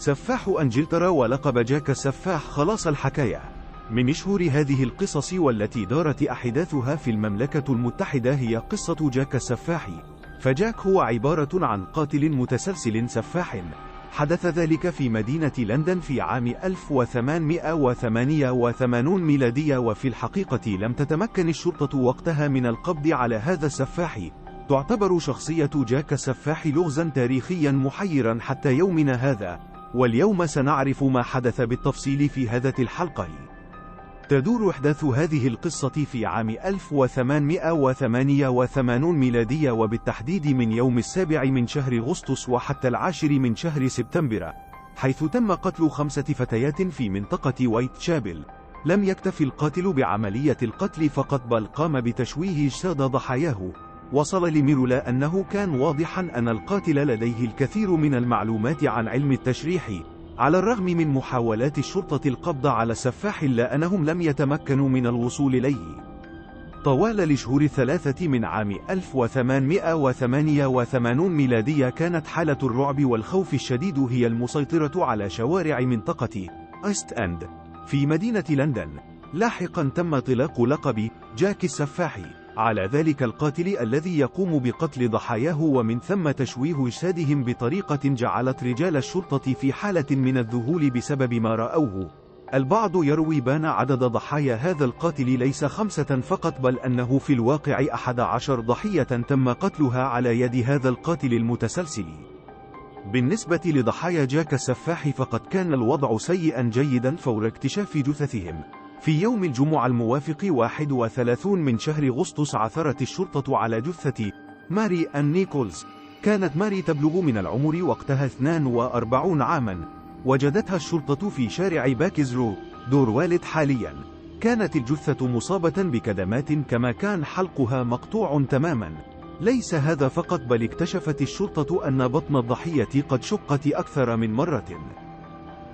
سفاح إنجلترا ولقب جاك السفاح. خلاص الحكاية. من أشهر هذه القصص والتي دارت أحداثها في المملكة المتحدة هي قصة جاك السفاح. فجاك هو عبارة عن قاتل متسلسل سفاح. حدث ذلك في مدينة لندن في عام 1888 ميلادية، وفي الحقيقة لم تتمكن الشرطة وقتها من القبض على هذا السفاح. تعتبر شخصية جاك السفاح لغزا تاريخيا محيرا حتى يومنا هذا، واليوم سنعرف ما حدث بالتفصيل في هذه الحلقة. تدور أحداث هذه القصة في عام 1888 ميلادية، وبالتحديد من يوم 7 من شهر أغسطس وحتى 10 من شهر سبتمبر، حيث تم قتل 5 فتيات في منطقة وايت شابل. لم يكتفي القاتل بعملية القتل فقط، بل قام بتشويه أجساد ضحاياه. وصل لميرولا أنه كان واضحا أن القاتل لديه الكثير من المعلومات عن علم التشريح، على الرغم من محاولات الشرطة القبض على السفاح إلا أنهم لم يتمكنوا من الوصول إليه. طوال الشهور 3 من عام 1888 ميلادية كانت حالة الرعب والخوف الشديد هي المسيطرة على شوارع منطقة إيست أند في مدينة لندن. لاحقا تم إطلاق لقب جاك السفاح على ذلك القاتل الذي يقوم بقتل ضحاياه ومن ثم تشويه أجسادهم بطريقة جعلت رجال الشرطة في حالة من الذهول بسبب ما رأوه. البعض يروي بان عدد ضحايا هذا القاتل ليس 5 فقط، بل أنه في الواقع 11 ضحية تم قتلها على يد هذا القاتل المتسلسل. بالنسبة لضحايا جاك السفاح فقد كان الوضع سيئا جيدا فور اكتشاف جثثهم. في يوم الجمعة الموافق 31 من شهر أغسطس عثرت الشرطة على جثة ماري أن نيكولز. كانت ماري تبلغ من العمر وقتها 42 عاما. وجدتها الشرطة في شارع باكزرو دور والد حاليا. كانت الجثة مصابة بكدمات كما كان حلقها مقطوع تماما. ليس هذا فقط، بل اكتشفت الشرطة أن بطن الضحية قد شقت أكثر من مرة.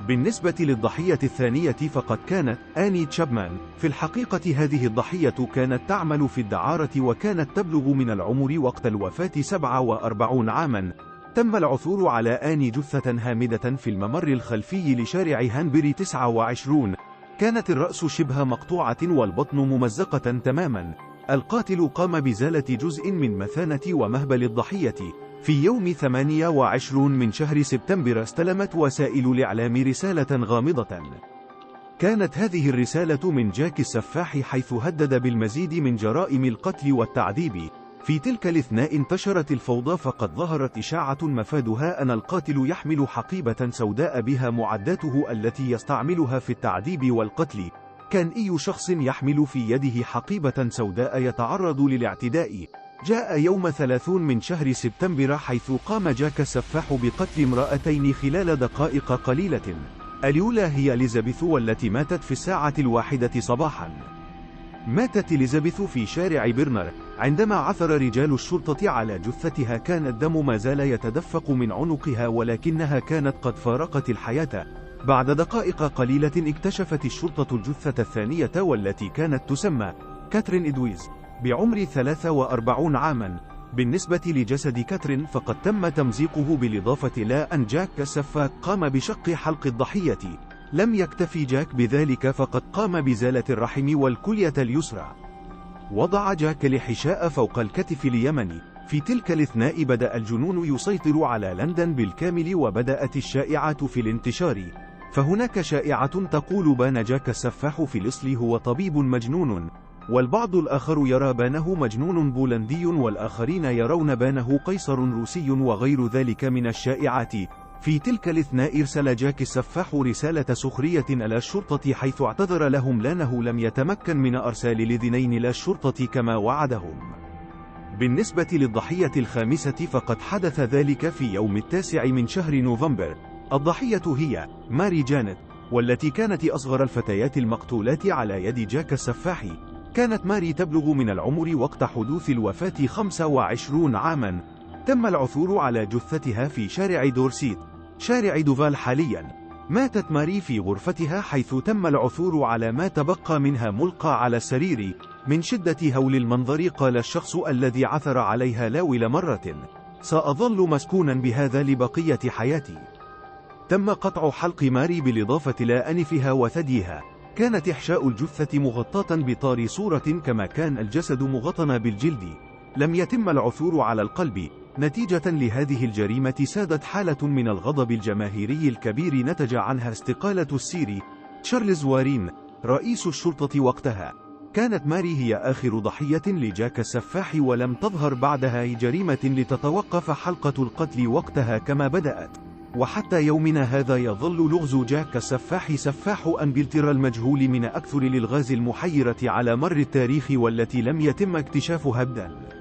بالنسبة للضحية الثانية فقد كانت آني تشابمان. في الحقيقة هذه الضحية كانت تعمل في الدعارة وكانت تبلغ من العمر وقت الوفاة 47 عاما. تم العثور على آني جثة هامدة في الممر الخلفي لشارع هانبري 29. كانت الرأس شبه مقطوعة والبطن ممزقة تماما. القاتل قام بإزالة جزء من مثانة ومهبل الضحية. في يوم 28 من شهر سبتمبر استلمت وسائل الإعلام رسالة غامضة. كانت هذه الرسالة من جاك السفاح، حيث هدد بالمزيد من جرائم القتل والتعذيب. في تلك الأثناء انتشرت الفوضى، فقد ظهرت إشاعة مفادها أن القاتل يحمل حقيبة سوداء بها معداته التي يستعملها في التعذيب والقتل. كان أي شخص يحمل في يده حقيبة سوداء يتعرض للاعتداء. جاء يوم 30 من شهر سبتمبر، حيث قام جاك السفاح بقتل امرأتين خلال دقائق قليلة. الأولى هي إليزابيث، والتي ماتت في 1 صباحا. ماتت إليزابيث في شارع برنر. عندما عثر رجال الشرطة على جثتها كان الدم ما زال يتدفق من عنقها، ولكنها كانت قد فارقت الحياة. بعد دقائق قليلة اكتشفت الشرطة الجثة الثانية، والتي كانت تسمى كاترين إدويز بعمر 43 عاما. بالنسبة لجسد كاترين فقد تم تمزيقه، بالإضافة إلى أن جاك السفاح قام بشق حلق الضحية. لم يكتفي جاك بذلك، فقد قام بإزالة الرحم والكلية اليسرى. وضع جاك الحشاء فوق الكتف اليمني. في تلك الأثناء بدأ الجنون يسيطر على لندن بالكامل، وبدأت الشائعات في الانتشار. فهناك شائعة تقول بان جاك السفاح في الأصل هو طبيب مجنون، والبعض الآخر يرى بانه مجنون بولندي، والآخرين يرون بانه قيصر روسي، وغير ذلك من الشائعات. في تلك الأثناء أرسل جاك السفاح رسالة سخرية إلى الشرطة، حيث اعتذر لهم لأنه لم يتمكن من أرسال الإذنين إلى الشرطة كما وعدهم. بالنسبة للضحية الخامسة فقد حدث ذلك في يوم 9 من شهر نوفمبر. الضحية هي ماري جانت، والتي كانت أصغر الفتيات المقتولات على يد جاك السفاح. كانت ماري تبلغ من العمر وقت حدوث الوفاة 25 عاما. تم العثور على جثتها في شارع دورسيت شارع دوفال حاليا. ماتت ماري في غرفتها، حيث تم العثور على ما تبقى منها ملقى على السرير. من شدة هول المنظر قال الشخص الذي عثر عليها لاول مرة: سأظل مسكونا بهذا لبقية حياتي. تم قطع حلق ماري بالإضافة إلى أنفها وثديها. كانت إحشاء الجثة مغطاة بطار صورة كما كان الجسد مغطى بالجلد. لم يتم العثور على القلب. نتيجة لهذه الجريمة سادت حالة من الغضب الجماهيري الكبير نتج عنها استقالة السير تشارلز وارين رئيس الشرطة وقتها. كانت ماري هي آخر ضحية لجاك السفاح، ولم تظهر بعدها أي جريمة لتتوقف حلقة القتل وقتها كما بدأت. وحتى يومنا هذا يظل لغز جاك السفاح سفاح أنجلترا المجهول من أكثر الألغاز المحيرة على مر التاريخ والتي لم يتم اكتشافها أبداً.